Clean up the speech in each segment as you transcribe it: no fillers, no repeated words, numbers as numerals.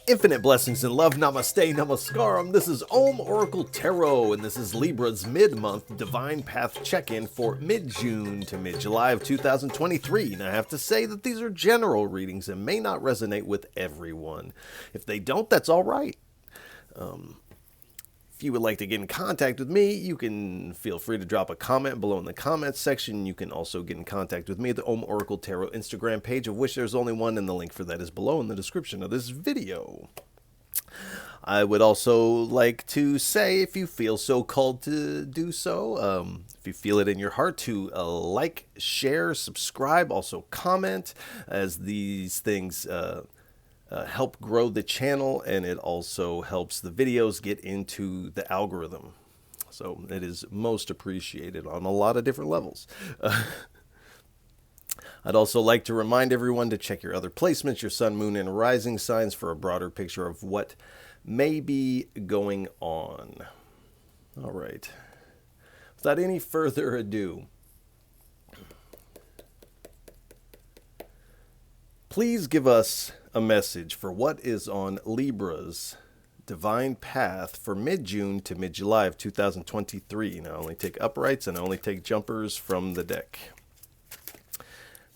Infinite blessings and love, namaste, namaskaram. This is Om Oracle Tarot, and this is Libra's mid-month Divine Path check-in for mid-June to mid-July of 2023. And I have to say that these are general readings and may not resonate with everyone. If they don't, that's all right. If you would like to get in contact with me, you can feel free to drop a comment below in the comments section. You can also get in contact with me at the Om Oracle Tarot Instagram page, of which there's only one, and the link for that is below in the description of this video. I would also like to say, if you feel so called to do so, if you feel it in your heart, to like, share, subscribe, also comment, as these things help grow the channel, and it also helps the videos get into the algorithm. So it is most appreciated on a lot of different levels. I'd also like to remind everyone to check your other placements, your sun, moon, and rising signs, for a broader picture of what may be going on. All right. Without any further ado, please give us a message for what is on Libra's Divine Path for mid-June to mid-July of 2023. And I only take uprights and I only take jumpers from the deck.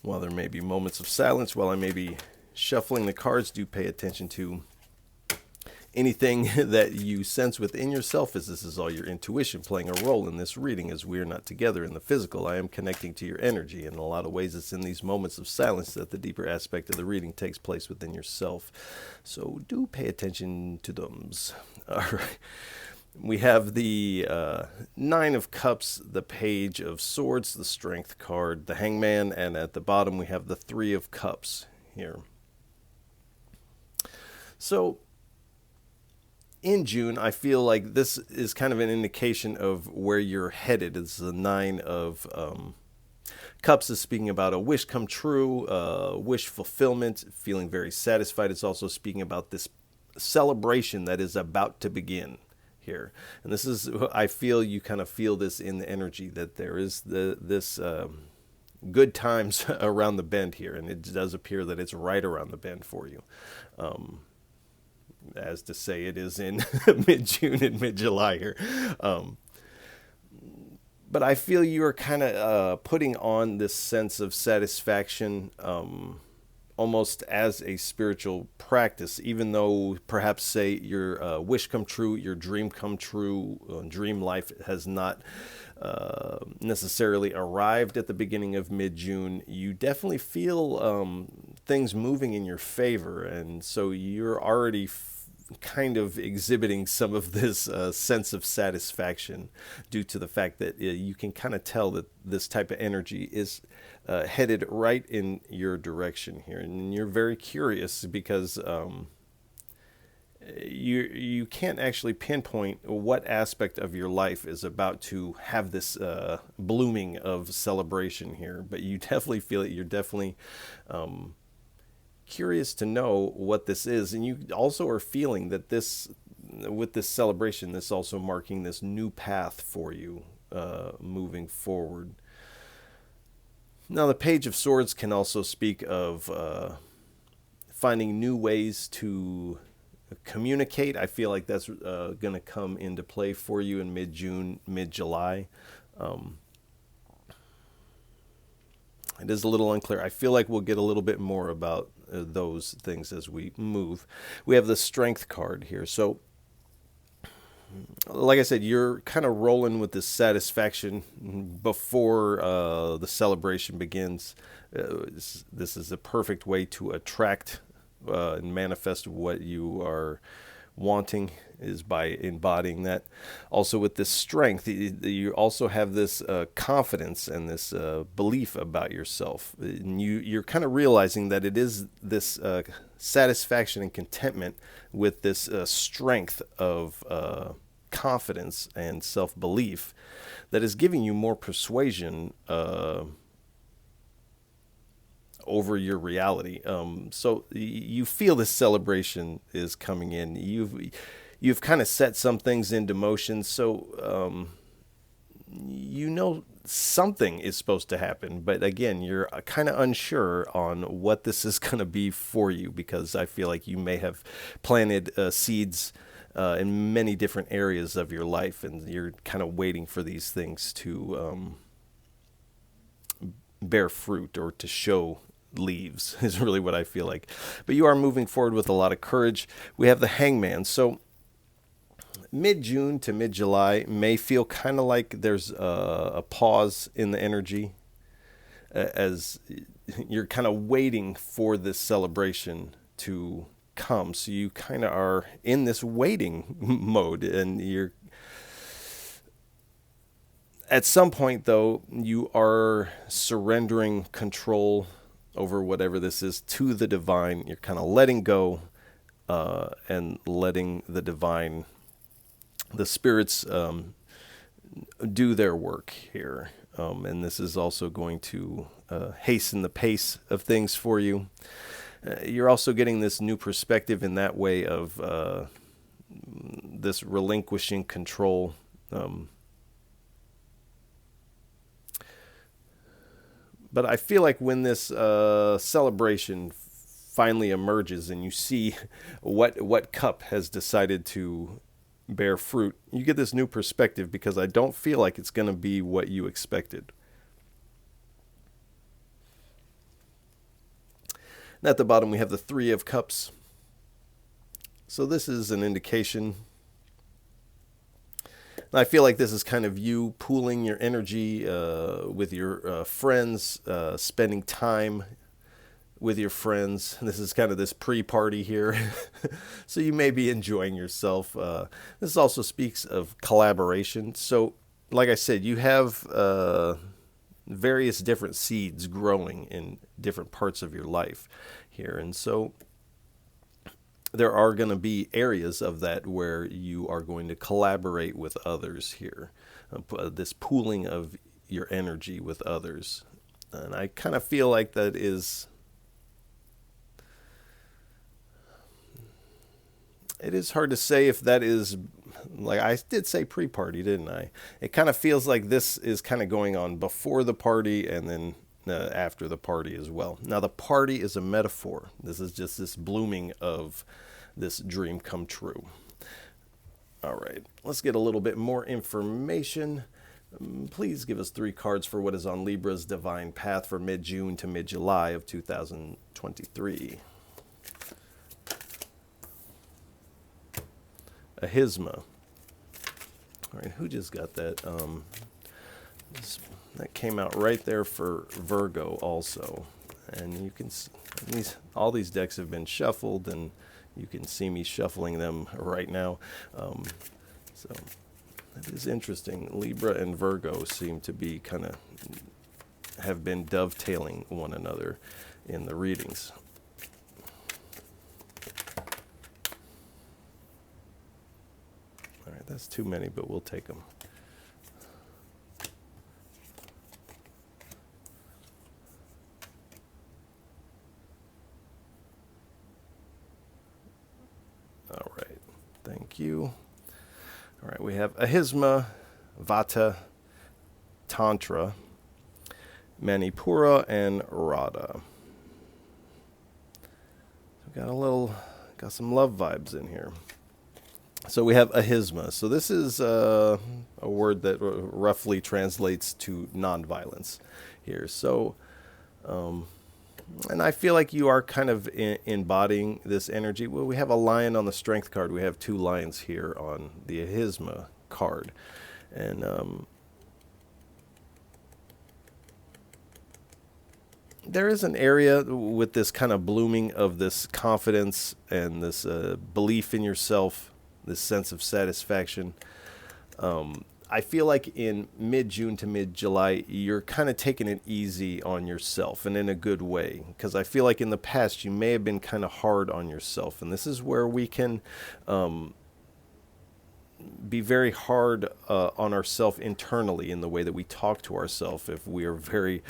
While there may be moments of silence, while I may be shuffling the cards, do pay attention to anything that you sense within yourself, as this is all your intuition playing a role in this reading, as we are not together in the physical. I am connecting to your energy. In a lot of ways, it's in these moments of silence that the deeper aspect of the reading takes place within yourself. So do pay attention to those. All right. We have the Nine of Cups, the Page of Swords, the Strength card, the Hangman, and at the bottom we have the Three of Cups here. So in June, I feel like this is kind of an indication of where you're headed. This is the Nine of Cups is speaking about a wish come true, wish fulfillment, feeling very satisfied. It's also speaking about this celebration that is about to begin here. And this is, I feel, you kind of feel this in the energy, that there is this good times around the bend here. And it does appear that it's right around the bend for you. As to say, it is in mid-June and mid-July here. But I feel you are kind of putting on this sense of satisfaction almost as a spiritual practice, even though perhaps, say, your wish come true, your dream come true, dream life has not necessarily arrived at the beginning of mid-June. You definitely feel things moving in your favor, and so you're already kind of exhibiting some of this sense of satisfaction due to the fact that you can kind of tell that this type of energy is headed right in your direction here. And you're very curious because you can't actually pinpoint what aspect of your life is about to have this blooming of celebration here, but you definitely feel it. You're definitely curious to know what this is, and you also are feeling that this, with this celebration, this also marking this new path for you moving forward. Now, the Page of Swords can also speak of finding new ways to communicate. I feel like that's going to come into play for you in mid-June, mid-July. It is a little unclear. I feel like we'll get a little bit more about those things as we move. We have the Strength card here. So, like I said, you're kind of rolling with this satisfaction before the celebration begins. This is a perfect way to attract and manifest what you are wanting, is by embodying that. Also with this strength, you also have this confidence and this belief about yourself. And you're kind of realizing that it is this satisfaction and contentment with this strength of confidence and self-belief that is giving you more persuasion over your reality. So you feel this celebration is coming in. You've kind of set some things into motion. So you know something is supposed to happen, but again, you're kind of unsure on what this is going to be for you, because I feel like you may have planted seeds in many different areas of your life, and you're kind of waiting for these things to bear fruit or to show leaves is really what I feel like. But you are moving forward with a lot of courage. We have the Hangman. So mid-June to mid-July may feel kind of like there's a pause in the energy, as you're kind of waiting for this celebration to come. So you kind of are in this waiting mode, and you're at some point, though, you are surrendering control over whatever this is to the divine. You're kind of letting go and letting the divine, the spirits, do their work here. And this is also going to hasten the pace of things for you. You're also getting this new perspective in that way of this relinquishing control. But I feel like when this celebration finally emerges and you see what cup has decided to bear fruit, you get this new perspective, because I don't feel like it's going to be what you expected. And at the bottom, we have the Three of Cups. So this is an indication. And I feel like this is kind of you pooling your energy with your friends, spending time with your friends. This is kind of this pre-party here. So you may be enjoying yourself. This also speaks of collaboration. So like I said, you have various different seeds growing in different parts of your life here. And so there are going to be areas of that where you are going to collaborate with others here. This pooling of your energy with others. And I kind of feel like that is... It is hard to say if that is... Like I did say pre-party, didn't I? It kind of feels like this is kind of going on before the party and then after the party as well. Now, the party is a metaphor. This is just this blooming of this dream come true. All right, let's get a little bit more information. Please give us 3 cards for what is on Libra's divine path for mid-June to mid-July of 2023. Ahisma. All right, who just got that? That came out right there for Virgo also. And you can see all these decks have been shuffled, and you can see me shuffling them right now. So it is interesting. Libra and Virgo seem to be kind of have been dovetailing one another in the readings. All right, that's too many, but we'll take them. All right, thank you. All right, we have Ahisma, Vata, Tantra, Manipura, and Radha. So got some love vibes in here. So we have Ahisma. So this is a word that roughly translates to nonviolence here. So, and I feel like you are kind of embodying this energy. Well, we have a lion on the strength card. We have 2 lions here on the Ahisma card. And there is an area with this kind of blooming of this confidence and this belief in yourself, this sense of satisfaction. I feel like in mid-June to mid-July, you're kind of taking it easy on yourself, and in a good way, because I feel like in the past you may have been kind of hard on yourself, and this is where we can be very hard on ourselves internally in the way that we talk to ourselves. If we are very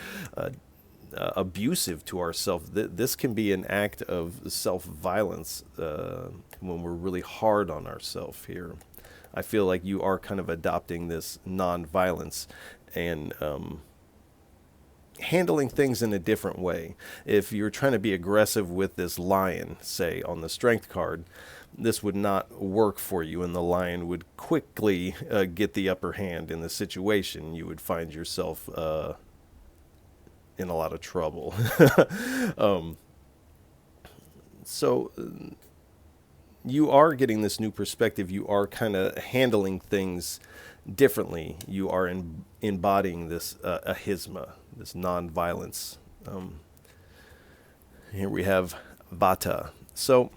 abusive to ourselves, this can be an act of self-violence when we're really hard on ourselves here. I feel like you are kind of adopting this non-violence, and handling things in a different way. If you're trying to be aggressive with this lion, say on the strength card, this would not work for you, and the lion would quickly get the upper hand in the situation. You would find yourself in a lot of trouble. um, so you are getting this new perspective. You are kind of handling things differently. You are embodying this ahisma, this non-violence. Here we have Vata. So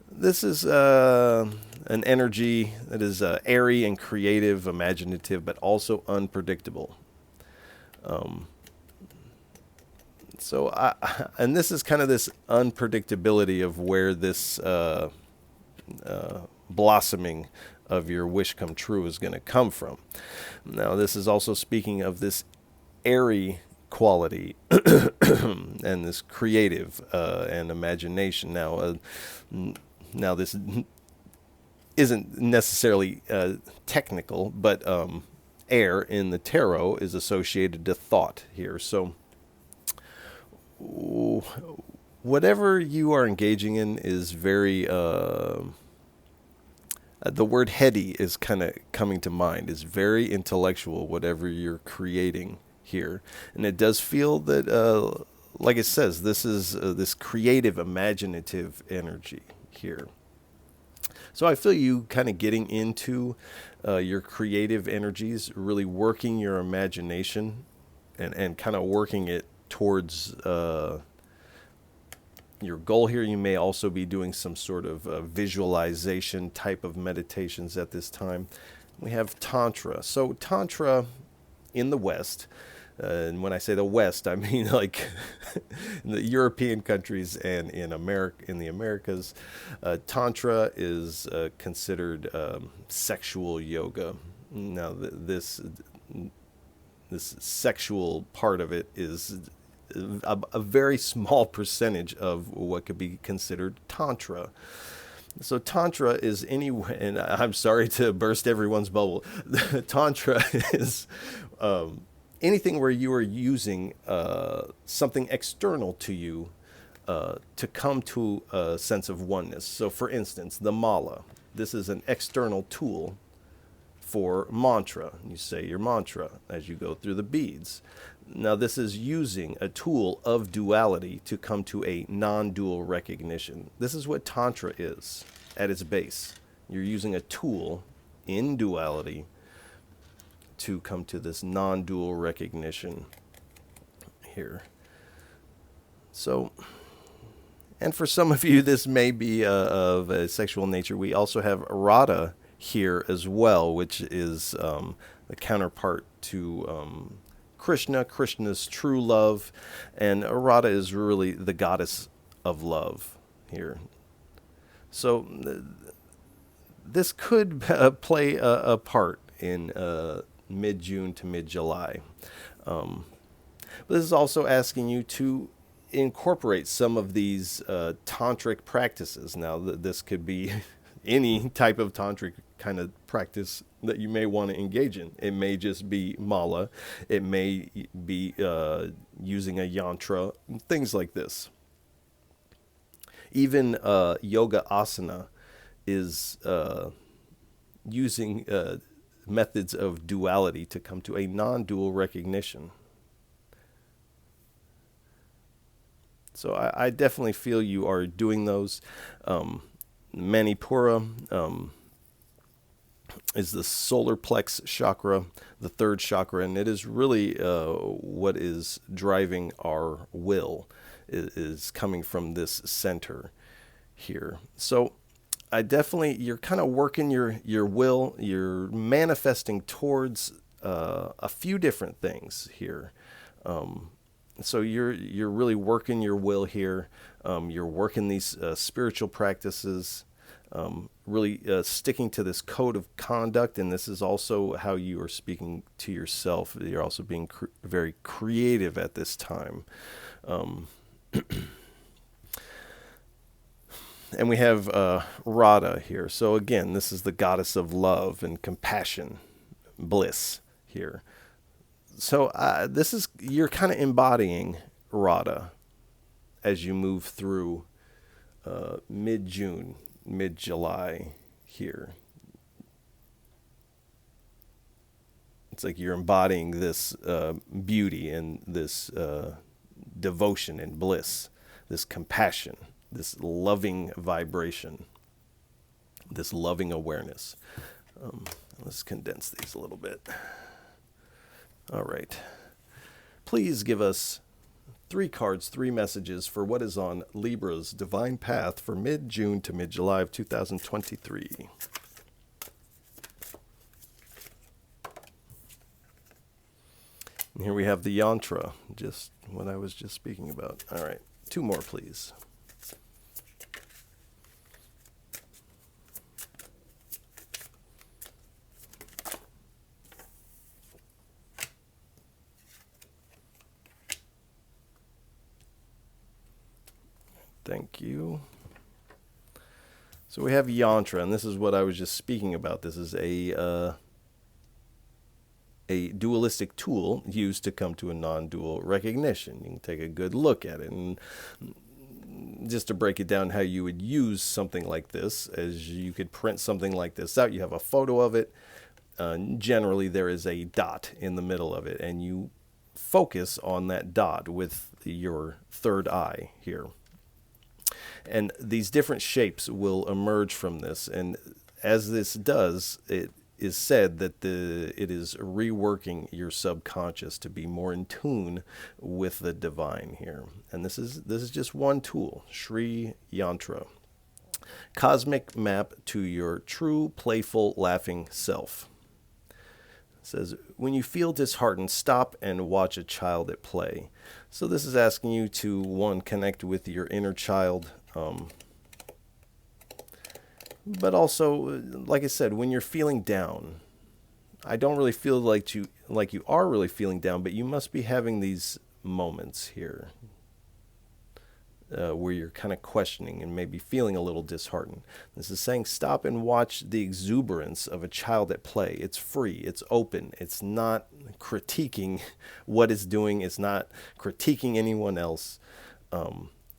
this is an energy that is airy and creative, imaginative, but also unpredictable. And this is kind of this unpredictability of where this blossoming of your wish come true is going to come from. Now, this is also speaking of this airy quality and this creative and imagination. Now this isn't necessarily technical, but air in the tarot is associated to thought here. So whatever you are engaging in is very the word heady is kind of coming to mind. Is very intellectual, whatever you're creating here. And it does feel that like it says, this is this creative, imaginative energy here. So I feel you kind of getting into your creative energies, really working your imagination and kind of working it towards your goal here. You may also be doing some sort of visualization type of meditations at this time. We have Tantra. So Tantra in the West, and when I say the West, I mean like in the European countries and in America, in the Americas, Tantra is considered sexual yoga. Now, this sexual part of it is a very small percentage of what could be considered Tantra. So Tantra is and I'm sorry to burst everyone's bubble. Tantra is anything where you are using something external to you to come to a sense of oneness. So for instance, the mala. This is an external tool for mantra. You say your mantra as you go through the beads. Now this is using a tool of duality to come to a non-dual recognition. This is what Tantra is at its base. You're using a tool in duality to come to this non-dual recognition here. So, and for some of you, this may be of a sexual nature. We also have Radha here as well, which is the counterpart to Krishna's true love, and Radha is really the goddess of love here. So this could play a part in mid-June to mid-July. But this is also asking you to incorporate some of these tantric practices. Now, this could be any type of tantric kind of practice that you may want to engage in. It may just be mala. It may be using a yantra, things like this. Even yoga asana is using methods of duality to come to a non-dual recognition. So I definitely feel you are doing those. Manipura is the solar plex chakra, the third chakra, and it is really what is driving our will, is coming from this center here. So I definitely, you're kind of working your will, you're manifesting towards a few different things here. So you're really working your will here. You're working these spiritual practices, really sticking to this code of conduct, and this is also how you are speaking to yourself. You're also being very creative at this time. And we have Radha here. So again, this is the goddess of love and compassion. bliss here. So this is, you're kind of embodying Radha as you move through mid-June, mid-July here. It's like you're embodying this beauty and this devotion and bliss, this compassion, this loving vibration, this loving awareness. Let's condense these a little bit. All right. Please give us 3 cards, 3 messages for what is on Libra's divine path for mid-June to mid-July of 2023. And here we have the yantra, just what I was just speaking about. All right, 2 more, please. Thank you. So we have yantra, and this is what I was just speaking about. This is a dualistic tool used to come to a non-dual recognition. You can take a good look at it. And just to break it down how you would use something like this, as you could print something like this out. You have a photo of it. Generally, there is a dot in the middle of it, and you focus on that dot with your third eye here. And these different shapes will emerge from this. And as this does, it is said that it is reworking your subconscious to be more in tune with the divine here. And this is just one tool, Sri Yantra. Cosmic map to your true, playful, laughing self. It says, when you feel disheartened, stop and watch a child at play. So this is asking you to, 1, connect with your inner child, but also, like I said, when you're feeling down, I don't really feel like you are really feeling down, but you must be having these moments here where you're kind of questioning and maybe feeling a little disheartened. This is saying stop and watch the exuberance of a child at play. It's free. It's open. It's not critiquing what it's doing. It's not critiquing anyone else.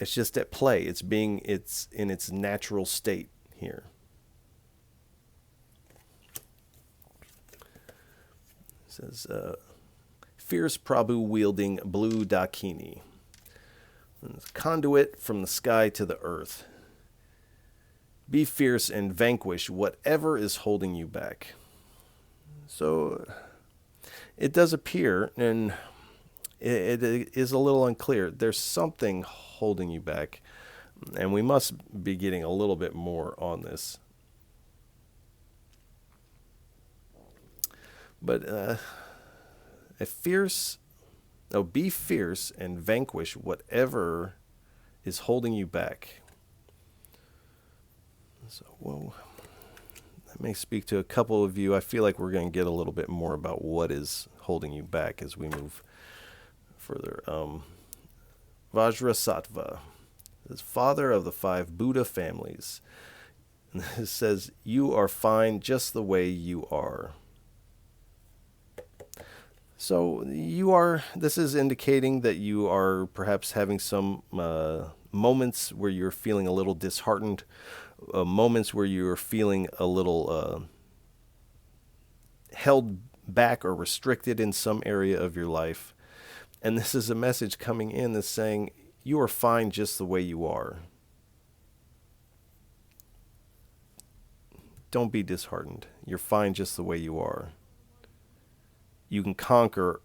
It's just at play. It's in its natural state here. It says, fierce Prabhu wielding blue dakini. Conduit from the sky to the earth. Be fierce and vanquish whatever is holding you back. So it does appear, and it is a little unclear. There's something holding you back, and we must be getting a little bit more on this. But be fierce and vanquish whatever is holding you back. So, well, that may speak to a couple of you. I feel like we're going to get a little bit more about what is holding you back as we move further. Vajrasattva is father of the 5 Buddha families. And it says, you are fine just the way you are. So this is indicating that you are perhaps having some moments where you're feeling a little disheartened, moments where you're feeling a little held back or restricted in some area of your life. And this is a message coming in that's saying, you are fine just the way you are. Don't be disheartened. You're fine just the way you are. You can conquer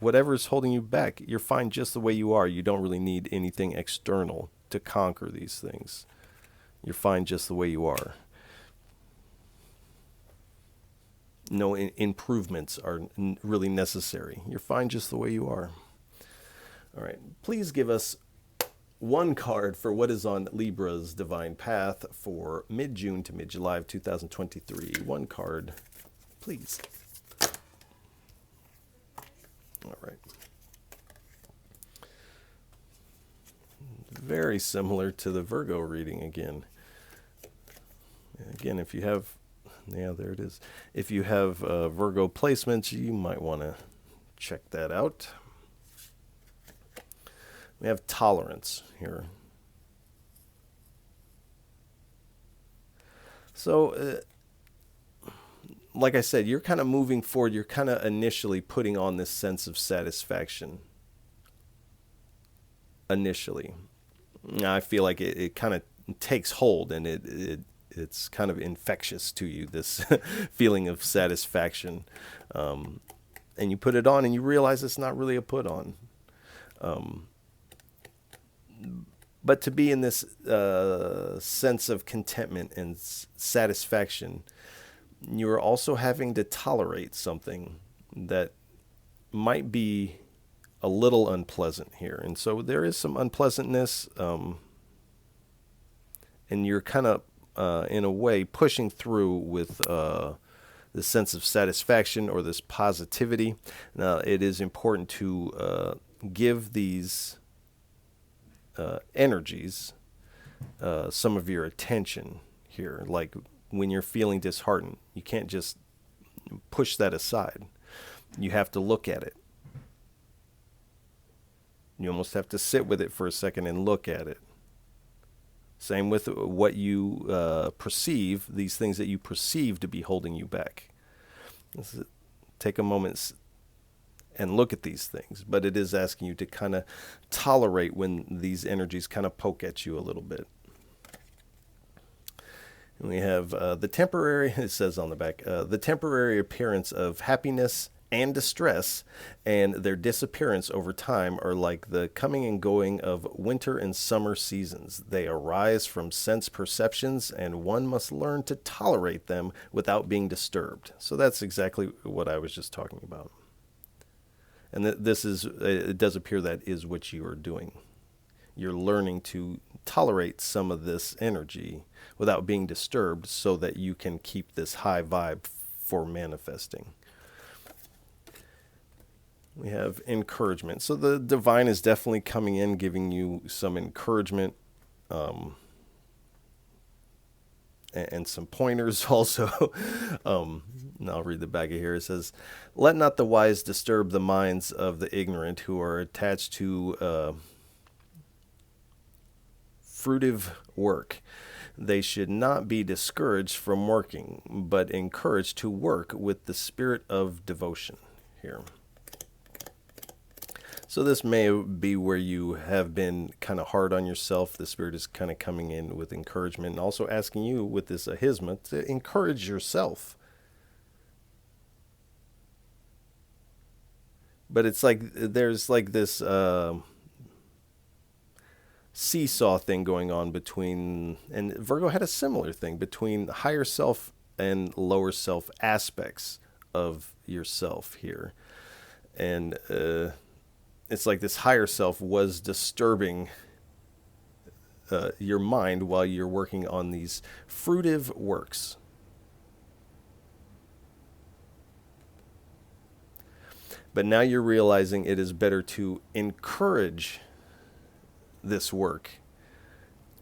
whatever is holding you back. You're fine just the way you are. You don't really need anything external to conquer these things. You're fine just the way you are. No improvements are really necessary. You're fine just the way you are. All right. Please give us one card for what is on Libra's divine path for mid-June to mid-July of 2023. One card, please. All right. Very similar to the Virgo reading again. Again, if you have Yeah, there it is. If you have Virgo placements, you might want to check that out. We have tolerance here. So, like I said, you're kind of moving forward. You're kind of initially putting on this sense of satisfaction. Initially. Now, I feel like it kind of takes hold, and it's kind of infectious to you, this feeling of satisfaction. And you put it on and you realize it's not really a put on. But to be in this sense of contentment and satisfaction, you're also having to tolerate something that might be a little unpleasant here. And so there is some unpleasantness, and you're kind of, in a way, pushing through with the sense of satisfaction or this positivity. Now, it is important to give these energies some of your attention here. Like when you're feeling disheartened, you can't just push that aside. You have to look at it. You almost have to sit with it for a second and look at it. Same with what you perceive, these things that you perceive to be holding you back. Take a moment and look at these things, but it is asking you to kind of tolerate when these energies kind of poke at you a little bit. And we have the temporary, it says on the back, the temporary appearance of happiness and distress and their disappearance over time are like the coming and going of winter and summer seasons. They arise from sense perceptions, and one must learn to tolerate them without being disturbed. So that's exactly what I was just talking about. And this is, it does appear that is what you are doing. You're learning to tolerate some of this energy without being disturbed so that you can keep this high vibe for manifesting. We have encouragement. So the divine is definitely coming in, giving you some encouragement, and some pointers also. And I'll read the back of here. It says, "Let not the wise disturb the minds of the ignorant who are attached to fruitive work. They should not be discouraged from working, but encouraged to work with the spirit of devotion." Here. So this may be where you have been kind of hard on yourself. The Spirit is kind of coming in with encouragement and also asking you with this ahisma to encourage yourself. But it's like there's like this seesaw thing going on between, and Virgo had a similar thing, between higher self and lower self aspects of yourself here. And it's like this higher self was disturbing your mind while you're working on these fruitive works. But now you're realizing it is better to encourage this work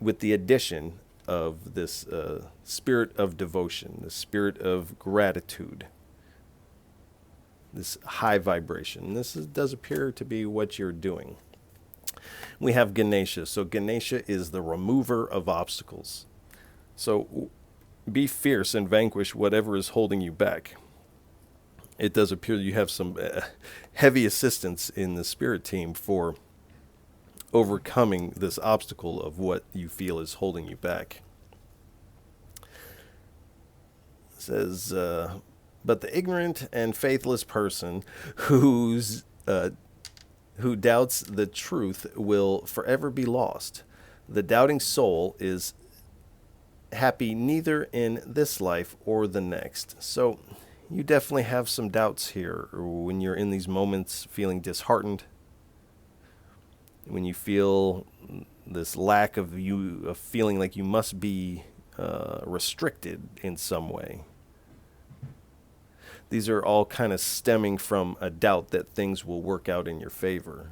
with the addition of this spirit of devotion, the spirit of gratitude, this high vibration. This does appear to be what you're doing. We have Ganesha. So Ganesha is the remover of obstacles. So be fierce and vanquish whatever is holding you back. It does appear you have some heavy assistance in the spirit team for overcoming this obstacle of what you feel is holding you back. It says, but the ignorant and faithless person who doubts the truth will forever be lost. The doubting soul is happy neither in this life or the next. So you definitely have some doubts here when you're in these moments feeling disheartened, when you feel this lack of feeling like you must be restricted in some way. These are all kind of stemming from a doubt that things will work out in your favor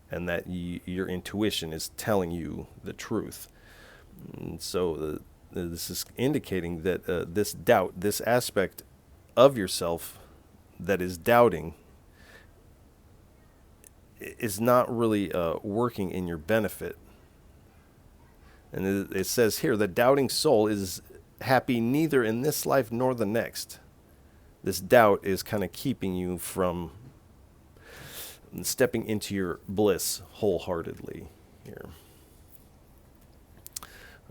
and that your intuition is telling you the truth. And so this is indicating that this doubt, this aspect of yourself that is doubting, is not really working in your benefit. And it says here, the doubting soul is happy neither in this life nor the next. This doubt is kind of keeping you from stepping into your bliss wholeheartedly here.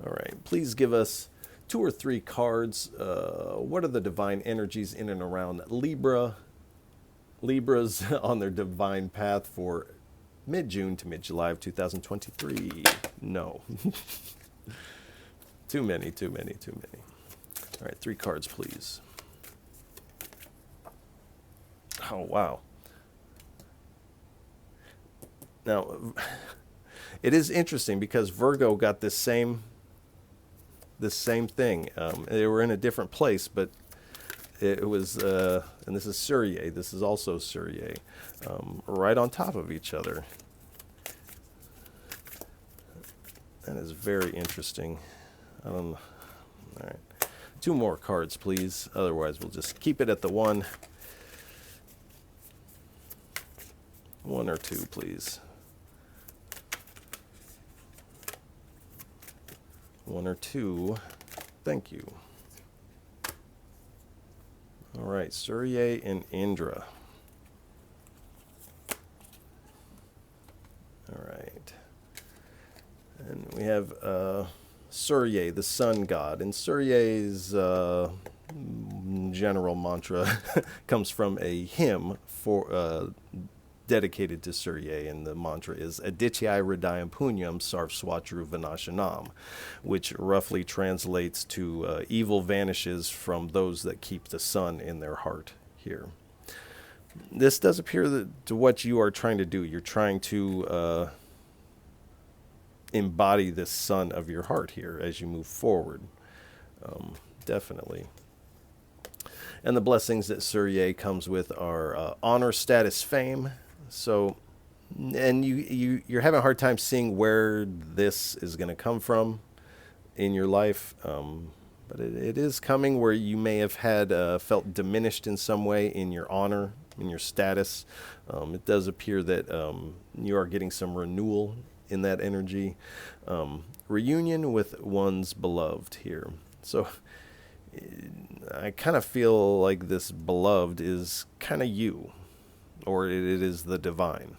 All right, please give us 2 or 3 cards. What are the divine energies in and around Libras on their divine path for mid-June to mid-July of 2023? No. Too many. All right, 3 cards, please. Oh, wow. Now, it is interesting because Virgo got this same thing. They were in a different place, but it was, and this is Surya. This is also Surya, right on top of each other. That is very interesting. All right, 2 more cards, please. Otherwise, we'll just keep it at the 1. 1 or 2, please. 1 or 2. Thank you. All right, Surya and Indra. All right. And we have Surya, the sun god. And Surya's general mantra comes from a hymn for dedicated to Surya, and the mantra is Adityai Hridayam Punyam Sarvswatru Vinashanam, which roughly translates to evil vanishes from those that keep the sun in their heart here. This does appear to what you are trying to do. You're trying to embody this sun of your heart here as you move forward. Definitely. And the blessings that Surya comes with are honor, status, fame. So, and you're having a hard time seeing where this is going to come from in your life. But it is coming where you may have had felt diminished in some way in your honor, in your status. It does appear that you are getting some renewal in that energy. Reunion with one's beloved here. So I kind of feel like this beloved is kind of you, or it is the divine.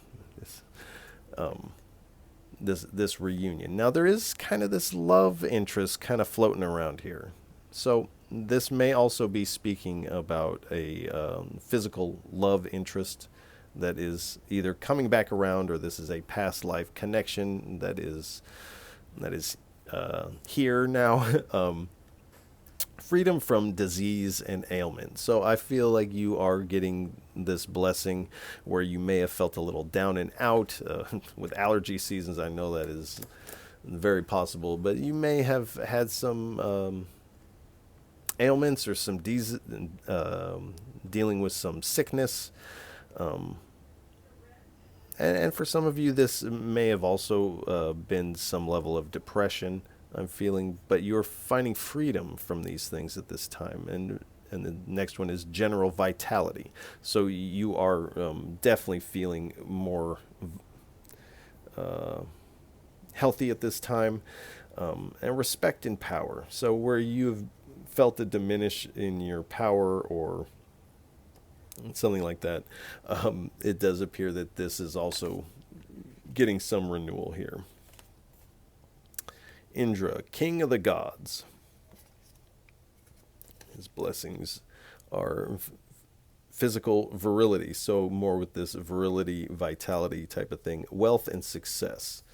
This reunion. Now there is kind of this love interest kind of floating around here. So this may also be speaking about a physical love interest that is either coming back around, or this is a past life connection that is here now. Freedom from disease and ailment. So I feel like you are getting this blessing where you may have felt a little down and out with allergy seasons. I know that is very possible, but you may have had some ailments or some dealing with some sickness. And for some of you, this may have also been some level of depression, I'm feeling, but you're finding freedom from these things at this time. And the next one is general vitality. So you are definitely feeling more healthy at this time, and respect and power. So where you've felt a diminish in your power or something like that, it does appear that this is also getting some renewal here. Indra, king of the gods. His blessings are physical virility, so more with this virility, vitality type of thing. Wealth and success.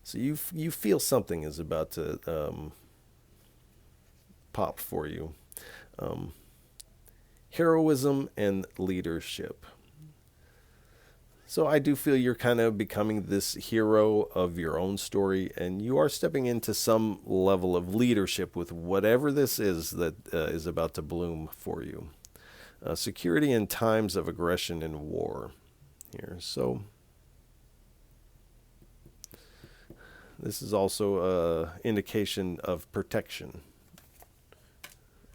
So you feel something is about to pop for you. Heroism and leadership. So I do feel you're kind of becoming this hero of your own story, and you are stepping into some level of leadership with whatever this is that is about to bloom for you. Security in times of aggression and war here. So this is also an indication of protection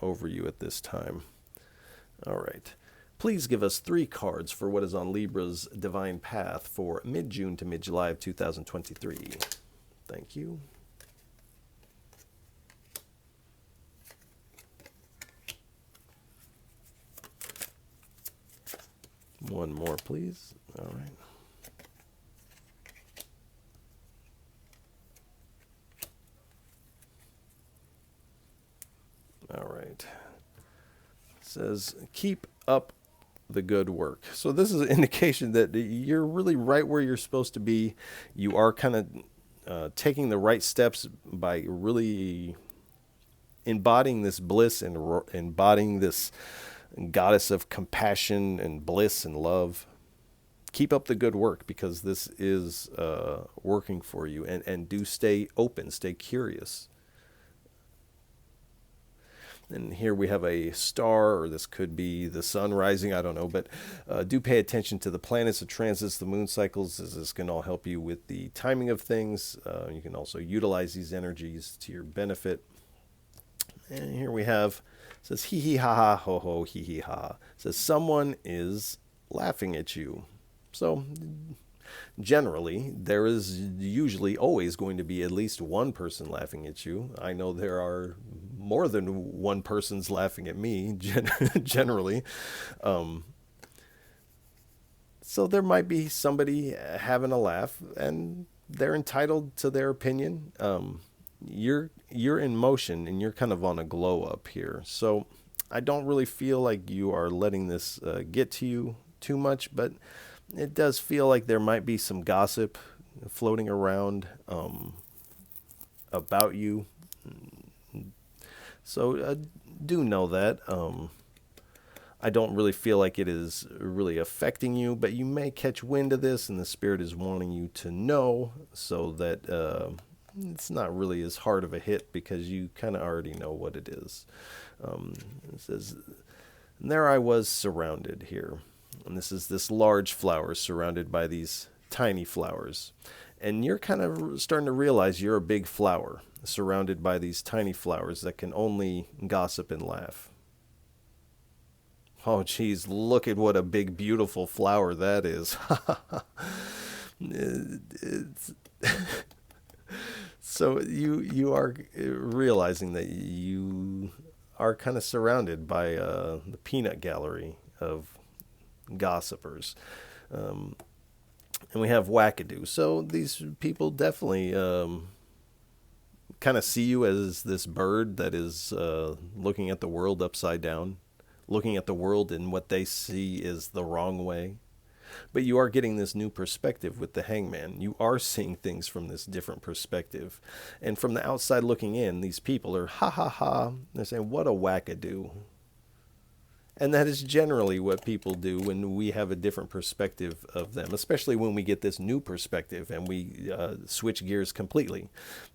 over you at this time. All right. Please give us 3 cards for what is on Libra's divine path for mid-June to mid-July of 2023. Thank you. One more, please. All right. All right. It says, keep up the good work. So this is an indication that you're really right where you're supposed to be. You are kind of taking the right steps by really embodying this bliss and embodying this goddess of compassion and bliss and love. Keep up the good work, because this is working for you, and do stay open, stay curious. And here we have a star, or this could be the sun rising, I don't know, but do pay attention to the planets, the transits, the moon cycles, as this can all help you with the timing of things. You can also utilize these energies to your benefit. And here we have, it says, hee hee ha ha, ho ho, hee hee ha. It says, someone is laughing at you. So generally, there is usually always going to be at least one person laughing at you. I know there are more than one person's laughing at me, generally. So there might be somebody having a laugh, and they're entitled to their opinion. You're in motion, and you're kind of on a glow up here. So I don't really feel like you are letting this get to you too much, but it does feel like there might be some gossip floating around about you. So do know that. I don't really feel like it is really affecting you, but you may catch wind of this, and the Spirit is wanting you to know, so that it's not really as hard of a hit, because you kind of already know what it is. It says, and there I was surrounded here. And this is this large flower surrounded by these tiny flowers. And you're kind of starting to realize you're a big flower surrounded by these tiny flowers that can only gossip and laugh. Oh, geez, look at what a big, beautiful flower that is. So you are realizing that you are kind of surrounded by the peanut gallery of gossipers. And we have wackadoo. So these people definitely kind of see you as this bird that is looking at the world upside down, looking at the world in what they see is the wrong way. But you are getting this new perspective with the Hangman. You are seeing things from this different perspective. And from the outside looking in, these people are ha ha ha. They're saying, what a wackadoo. And that is generally what people do when we have a different perspective of them, especially when we get this new perspective and we switch gears completely.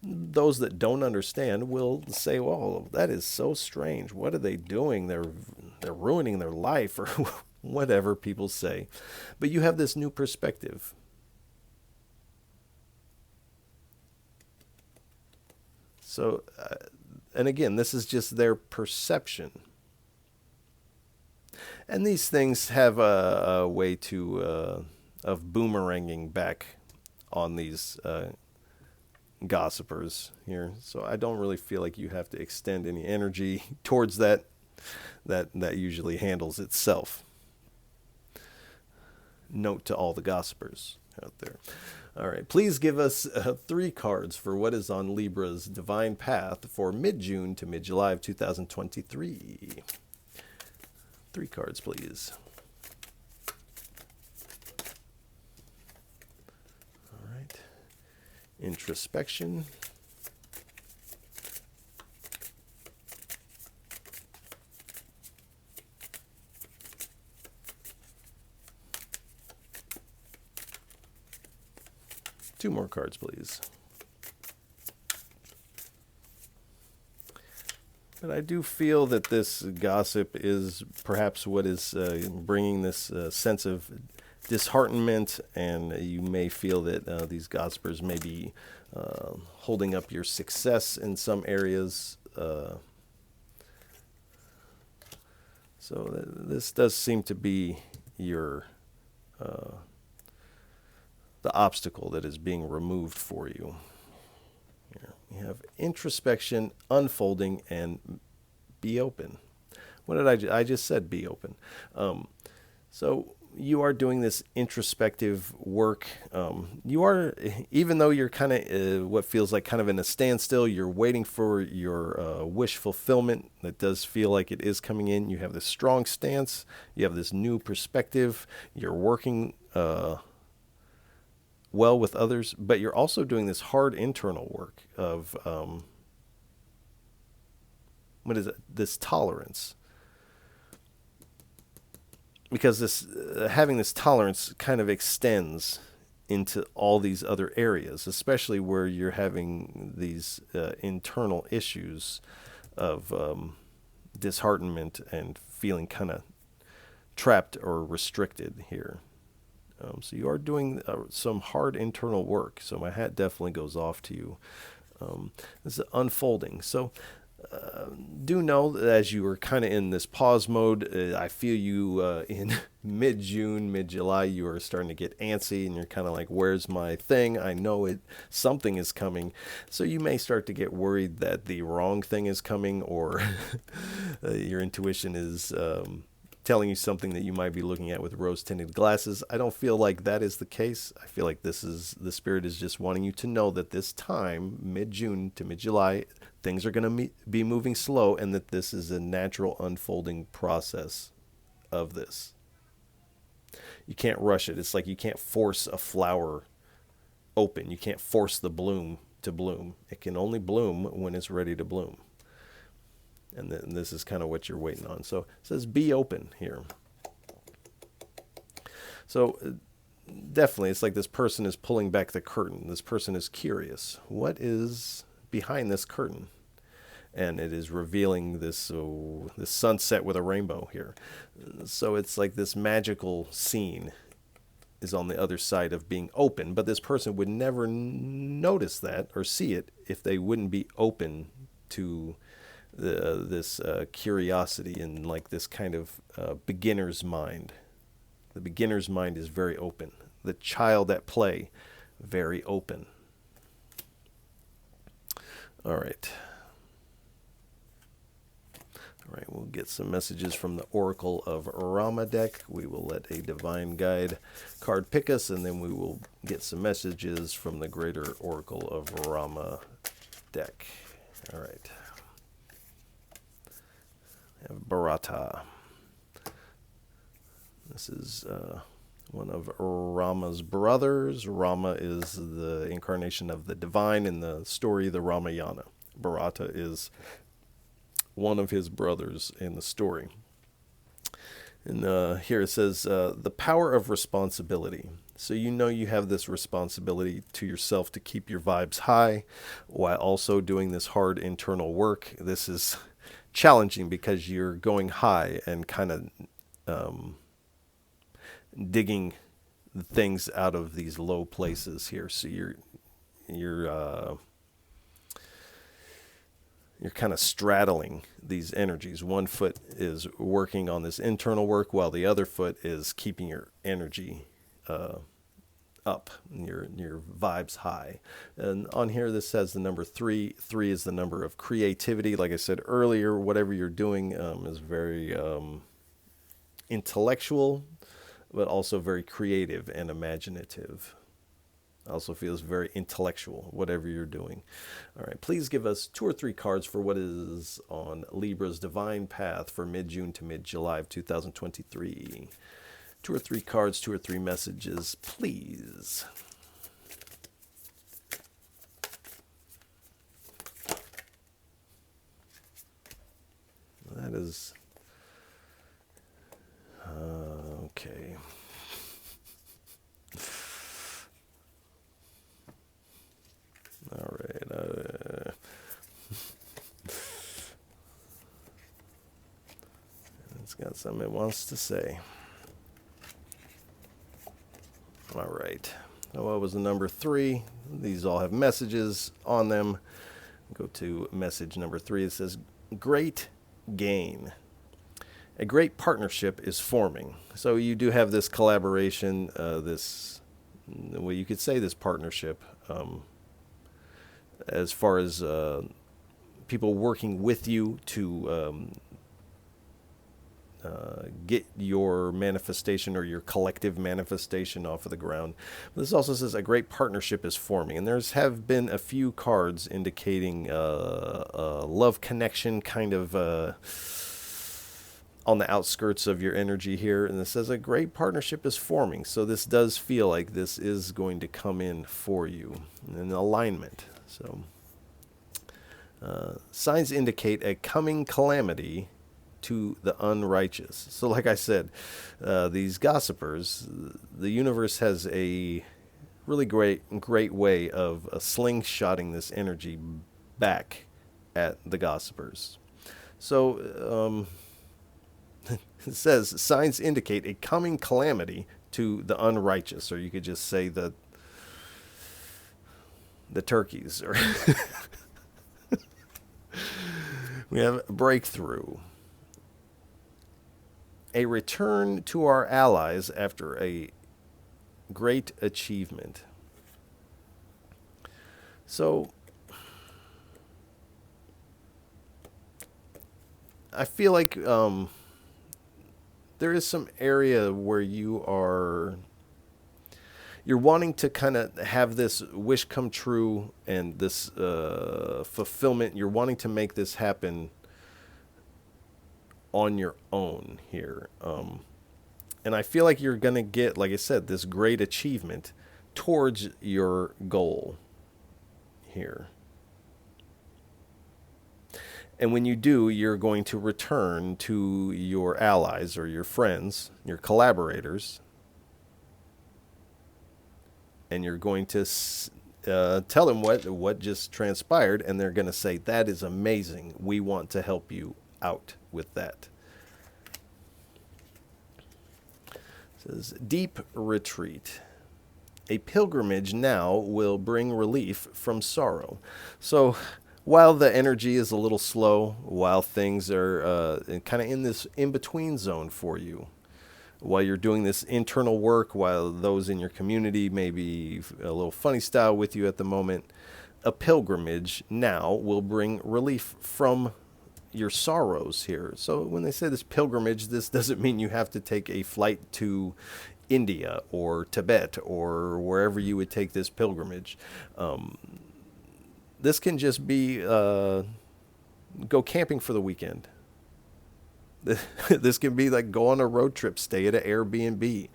Those that don't understand will say, well, that is so strange. What are they doing? They're ruining their life, or whatever people say. But you have this new perspective. So, and again, this is just their perception. And these things have a way to of boomeranging back on these gossipers here. So I don't really feel like you have to extend any energy towards that. That usually handles itself. Note to all the gossipers out there. All right, please give us 3 cards for what is on Libra's divine path for mid-June to mid-July of 2023. 3 cards, please. All right. Introspection. Two more cards, please. But I do feel that this gossip is perhaps what is bringing this sense of disheartenment, and you may feel that these gossipers may be holding up your success in some areas. So this does seem to be your the obstacle that is being removed for you. Here we have introspection, unfolding, and be open. What did I just said be open. So you are doing this introspective work. You are, even though you're kind of what feels like kind of in a standstill, you're waiting for your wish fulfillment. That does feel like it is coming in. You have this strong stance. You have this new perspective. You're working well with others, but you're also doing this hard internal work of what is it? This tolerance. Because this having this tolerance kind of extends into all these other areas, especially where you're having these internal issues of disheartenment and feeling kind of trapped or restricted here. So you are doing some hard internal work. So my hat definitely goes off to you. This is unfolding. So do know that as you are kind of in this pause mode, I feel you in mid-June, mid-July, you are starting to get antsy and you're kind of like, where's my thing? I know something is coming. So you may start to get worried that the wrong thing is coming, or your intuition is telling you something that you might be looking at with rose-tinted glasses. I don't feel like that is the case. I feel like the spirit is just wanting you to know that this time, mid-June to mid-July, things are going to be moving slow, and that this is a natural unfolding process of this. You can't rush it. It's like you can't force a flower open. You can't force the bloom to bloom. It can only bloom when it's ready to bloom. And this is kind of what you're waiting on. So it says be open here. So definitely it's like this person is pulling back the curtain. This person is curious. What is behind this curtain? And it is revealing this sunset with a rainbow here. So it's like this magical scene is on the other side of being open. But this person would never notice that or see it if they wouldn't be open to this curiosity and like this kind of beginner's mind. The beginner's mind is very open. The child at play, very open. All right. All right, we'll get some messages from the Oracle of Rama deck. We will let a Divine Guide card pick us, and then we will get some messages from the Greater Oracle of Rama deck. All right. We have Bharata. This is one of Rama's brothers. Rama is the incarnation of the divine in the story, the Ramayana. Bharata is one of his brothers in the story. And here it says, the power of responsibility. So you know you have this responsibility to yourself to keep your vibes high while also doing this hard internal work. This is challenging because you're going high and kind of digging things out of these low places here. So you're kind of straddling these energies. One foot is working on this internal work while the other foot is keeping your energy up, your vibes high. And on here, this says the number 3. 3 is the number of creativity. Like I said earlier, whatever you're doing is very intellectual, but also very creative and imaginative. Also feels very intellectual, whatever you're doing. All right, please give us 2 or 3 cards for what is on Libra's divine path for mid-June to mid-July of 2023. 2 or 3 cards, 2 or 3 messages, please. That is... okay. All right. It's got something it wants to say. All right. What was the number 3? These all have messages on them. Go to message number 3. It says, great gain. A great partnership is forming. So you do have this collaboration, well, you could say this partnership, as far as people working with you to get your manifestation or your collective manifestation off of the ground. But this also says a great partnership is forming, and there's have been a few cards indicating a love connection kind of on the outskirts of your energy here, and it says a great partnership is forming. So this does feel like this is going to come in for you in alignment. So signs indicate a coming calamity to the unrighteous. So like I said, these gossipers, the universe has a really great way of slingshotting this energy back at the gossipers. So it says signs indicate a coming calamity to the unrighteous, or you could just say the turkeys. Or we have breakthrough. A return to our allies after a great achievement. So I feel like there is some area where you're wanting to kind of have this wish come true and this fulfillment. You're wanting to make this happen on your own here. And I feel like you're going to get, like I said, this great achievement towards your goal here. And when you do, you're going to return to your allies or your friends, your collaborators, and you're going to tell them what just transpired, and they're going to say, that is amazing. We want to help you out with that. It says, deep retreat. A pilgrimage now will bring relief from sorrow. So while the energy is a little slow, while things are kind of in this in-between zone for you, while you're doing this internal work, while those in your community may be a little funny style with you at the moment, a pilgrimage now will bring relief from your sorrows here. So when they say this pilgrimage, this doesn't mean you have to take a flight to India or Tibet or wherever you would take this pilgrimage. This can just be go camping for the weekend. This can be like go on a road trip, stay at an Airbnb,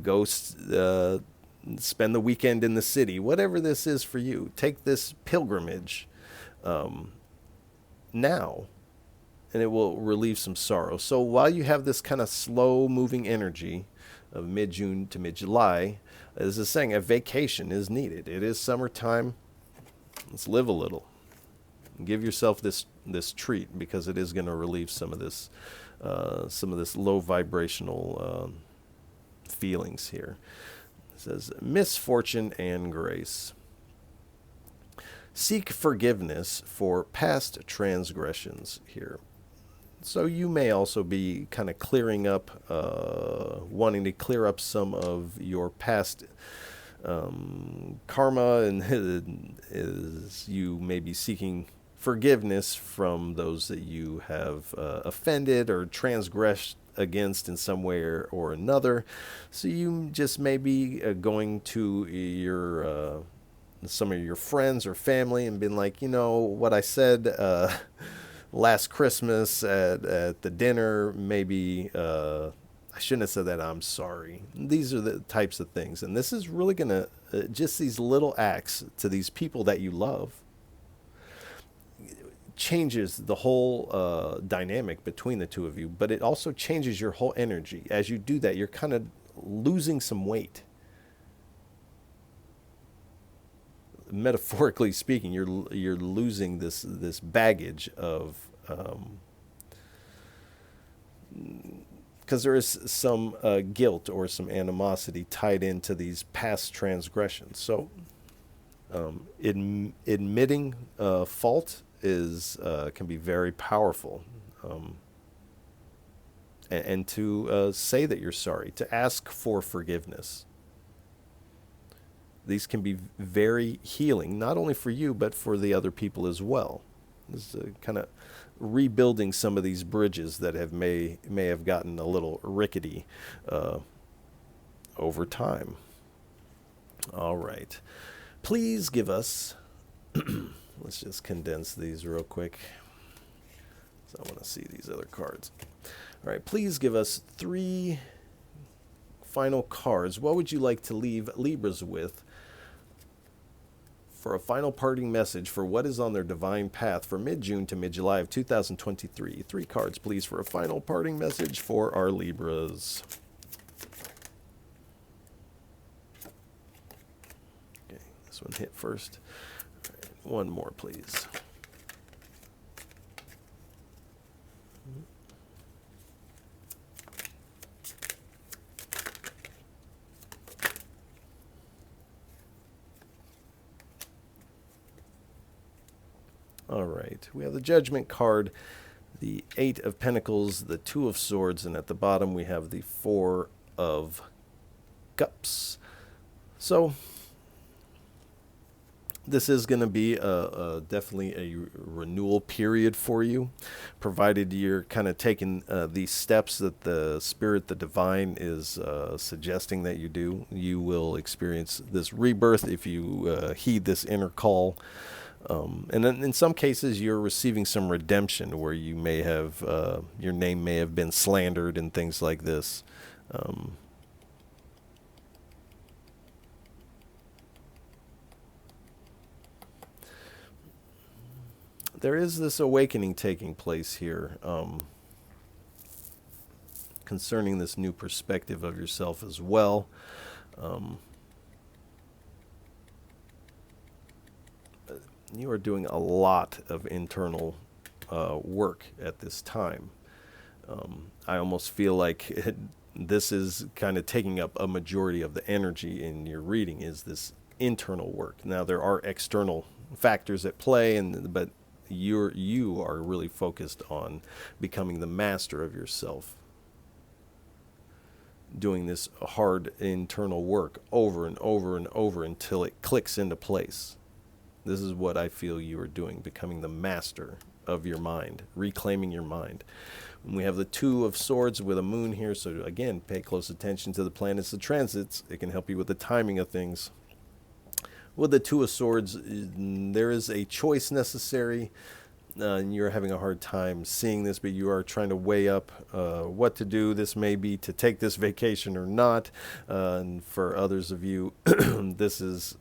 go spend the weekend in the city. Whatever this is for you, take this pilgrimage now, and it will relieve some sorrow. So while you have this kind of slow-moving energy of mid-June to mid-July, as is saying, a vacation is needed. It is summertime. Let's live a little. Give yourself this treat, because it is going to relieve some of this low vibrational feelings here. It says misfortune and grace. Seek forgiveness for past transgressions here. So you may also be kind of clearing up, wanting to clear up some of your past karma, and is you may be seeking forgiveness from those that you have offended or transgressed against in some way or another. So you just may be going to your some of your friends or family and been like, you know, what I said last Christmas at the dinner, maybe I shouldn't have said that. I'm sorry. These are the types of things. And this is really going to, just these little acts to these people that you love, changes the whole dynamic between the two of you. But it also changes your whole energy. As you do that, you're kind of losing some weight. Metaphorically speaking, you're losing this baggage of, because there is some guilt or some animosity tied into these past transgressions. So admitting fault is can be very powerful. and to say that you're sorry, to ask for forgiveness. These can be very healing, not only for you, but for the other people as well. This is kind of rebuilding some of these bridges that may have gotten a little rickety uh, over time. All right. Please give us, let's just condense these real quick. So I want to see these other cards. All right. Please give us 3 final cards. What would you like to leave Libras with for a final parting message for what is on their divine path for mid-June to mid-July of 2023? 3 cards, please, for a final parting message for our Libras. Okay, this one hit first. All right, one more, please. All right, we have the Judgment card, the 8 of Pentacles, the 2 of Swords, and at the bottom we have the 4 of Cups. So this is going to be definitely a renewal period for you, provided you're kind of taking these steps that the Spirit, the Divine, is suggesting that you do. You will experience this rebirth if you heed this inner call. And then in some cases, you're receiving some redemption where you may have, your name may have been slandered and things like this. There is this awakening taking place here concerning this new perspective of yourself as well. You are doing a lot of internal work at this time. I almost feel like this is kind of taking up a majority of the energy in your reading, is this internal work. Now, there are external factors at play, but you are really focused on becoming the master of yourself, doing this hard internal work over and over and over until it clicks into place. This is what I feel you are doing, becoming the master of your mind, reclaiming your mind. And we have the 2 of Swords with a moon here, so again, pay close attention to the planets, the transits. It can help you with the timing of things. With the 2 of Swords, there is a choice necessary, and you're having a hard time seeing this, but you are trying to weigh up what to do. This may be to take this vacation or not, and for others of you, this is...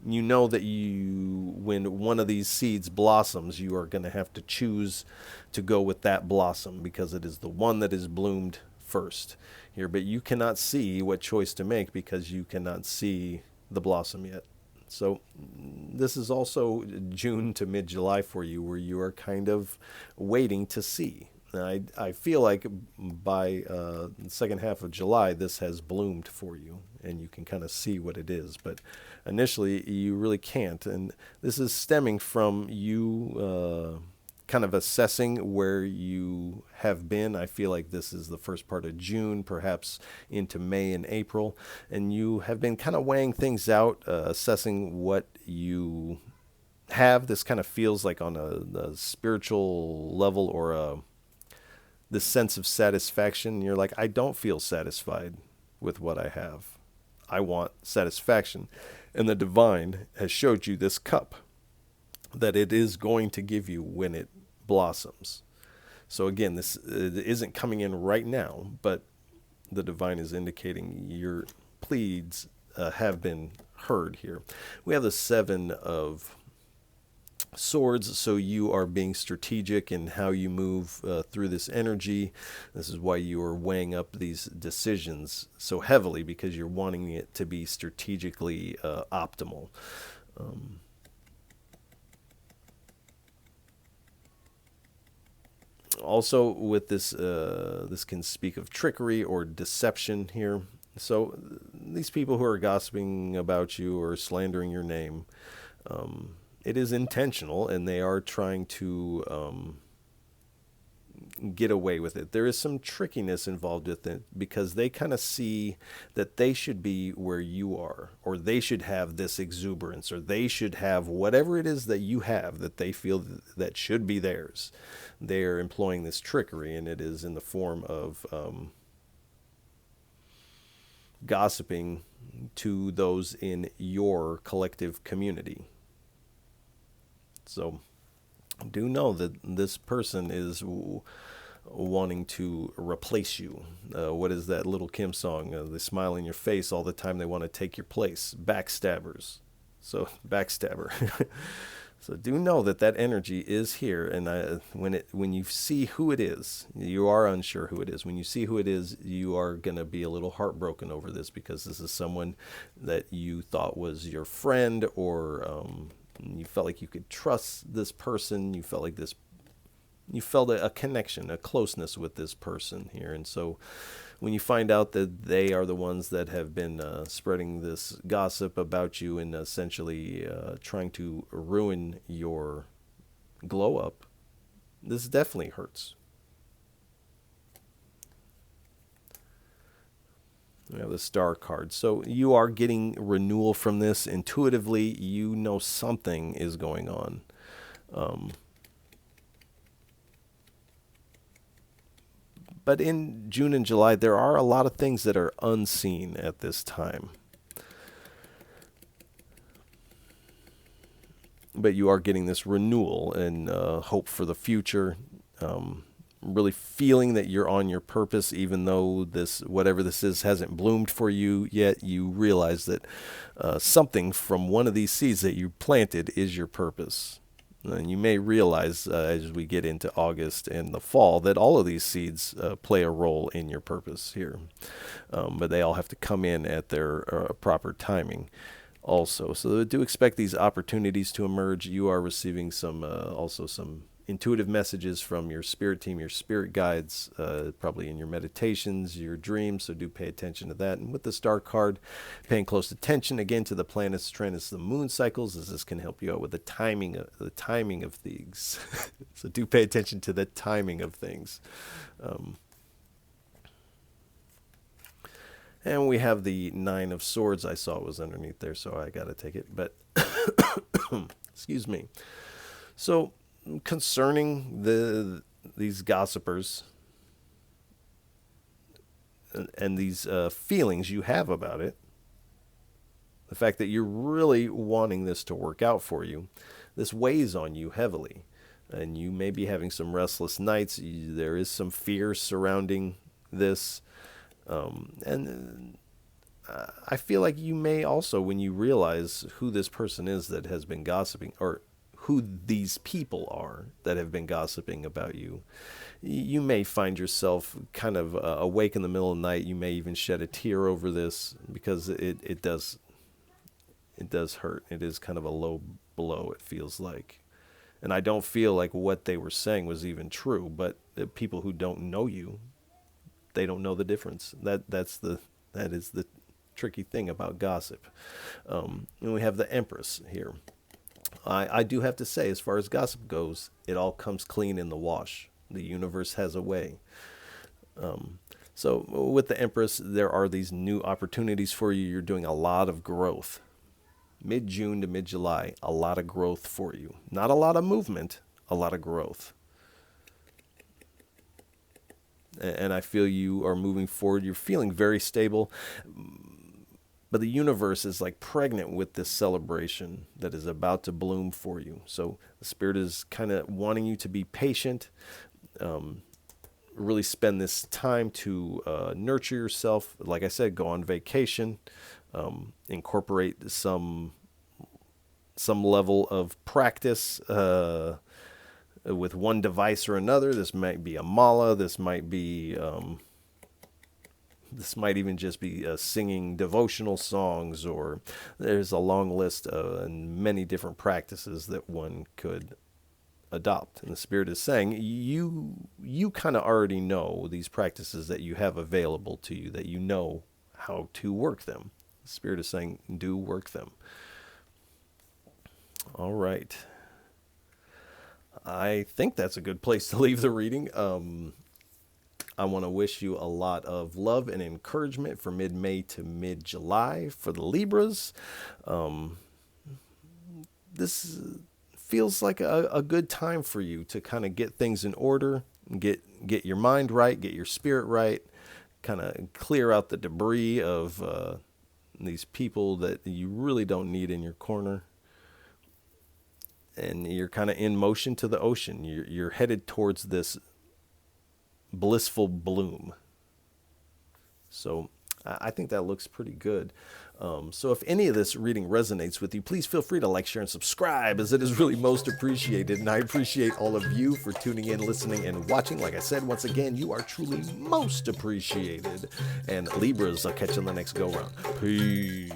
you know that when one of these seeds blossoms, you are going to have to choose to go with that blossom because it is the one that is bloomed first here. But you cannot see what choice to make because you cannot see the blossom yet. So this is also June to mid-July for you, where you are kind of waiting to see. I feel like by the second half of July, this has bloomed for you, and you can kind of see what it is. But initially, you really can't. And this is stemming from you kind of assessing where you have been. I feel like this is the first part of June, perhaps into May and April. And you have been kind of weighing things out, assessing what you have. This kind of feels like on a spiritual level or this sense of satisfaction. You're like, I don't feel satisfied with what I have. I want satisfaction. And the Divine has showed you this cup that it is going to give you when it blossoms. So again, this isn't coming in right now, but the Divine is indicating your pleads have been heard here. We have the 7 of Swords, so you are being strategic in how you move through this energy. This is why you are weighing up these decisions so heavily, because you're wanting it to be strategically optimal. Also, with this, this can speak of trickery or deception here. So these people who are gossiping about you or slandering your name, it is intentional, and they are trying to get away with it. There is some trickiness involved with it because they kind of see that they should be where you are, or they should have this exuberance, or they should have whatever it is that you have that they feel that should be theirs. They are employing this trickery, and it is in the form of gossiping to those in your collective community. So do know that this person is wanting to replace you. What is that Little Kim song? They smile in your face all the time. They want to take your place. Backstabbers. So backstabber. So do know that that energy is here, and when you see who it is, you are unsure who it is. When you see who it is, you are going to be a little heartbroken over this, because this is someone that you thought was your friend, or you felt like you could trust this person. You felt like you felt a connection, a closeness with this person here. And so when you find out that they are the ones that have been spreading this gossip about you and essentially trying to ruin your glow up, this definitely hurts. We have the Star card. So you are getting renewal from this. Intuitively, you know something is going on. But in June and July, there are a lot of things that are unseen at this time. But you are getting this renewal and hope for the future. Really feeling that you're on your purpose, even though this, whatever this is, hasn't bloomed for you yet. You realize that something from one of these seeds that you planted is your purpose. And you may realize as we get into August and the fall that all of these seeds play a role in your purpose here. But they all have to come in at their proper timing also. So do expect these opportunities to emerge. You are receiving some also some intuitive messages from your spirit team, your spirit guides, probably in your meditations, your dreams. So do pay attention to that. And with the Star card, paying close attention again to the planets, transits, the moon cycles, as this can help you out with the timing of things. So do pay attention to the timing of things. And we have the Nine of Swords. I saw it was underneath there, so I got to take it. But excuse me. So concerning these gossipers and these feelings you have about it, the fact that you're really wanting this to work out for you, this weighs on you heavily. And you may be having some restless nights. There is some fear surrounding this. And I feel like you may also, when you realize who this person is that has been gossiping, or who these people are that have been gossiping about you, you may find yourself kind of awake in the middle of the night. You may even shed a tear over this, because it does hurt. It is kind of a low blow, it feels like. And I don't feel like what they were saying was even true, but the people who don't know you, they don't know the difference. That is the tricky thing about gossip. And we have the Empress here. I do have to say, as far as gossip goes, it all comes clean in the wash. The universe has a way. So with the Empress, there are these new opportunities for you. You're doing a lot of growth. Mid-June to mid-July, a lot of growth for you. Not a lot of movement, a lot of growth. And I feel you are moving forward. You're feeling very stable. But the universe is like pregnant with this celebration that is about to bloom for you. So the Spirit is kind of wanting you to be patient, really spend this time to nurture yourself. Like I said, go on vacation, incorporate some level of practice with one device or another. This might be a mala. This might be... This might even just be singing devotional songs, or there's a long list and many different practices that one could adopt. And the Spirit is saying, you kind of already know these practices that you have available to you, that you know how to work them. The Spirit is saying, do work them. All right. I think that's a good place to leave the reading. I want to wish you a lot of love and encouragement for mid-May to mid-July for the Libras. This feels like a good time for you to kind of get things in order, get your mind right, get your spirit right, kind of clear out the debris of these people that you really don't need in your corner. And you're kind of in motion to the ocean. You're headed towards this blissful bloom. So I think that looks pretty good. So if any of this reading resonates with you, please feel free to like, share, and subscribe, as it is really most appreciated. And I appreciate all of you for tuning in, listening, and watching. Like I said, once again, you are truly most appreciated. And Libras, I'll catch you on the next go-round. Peace.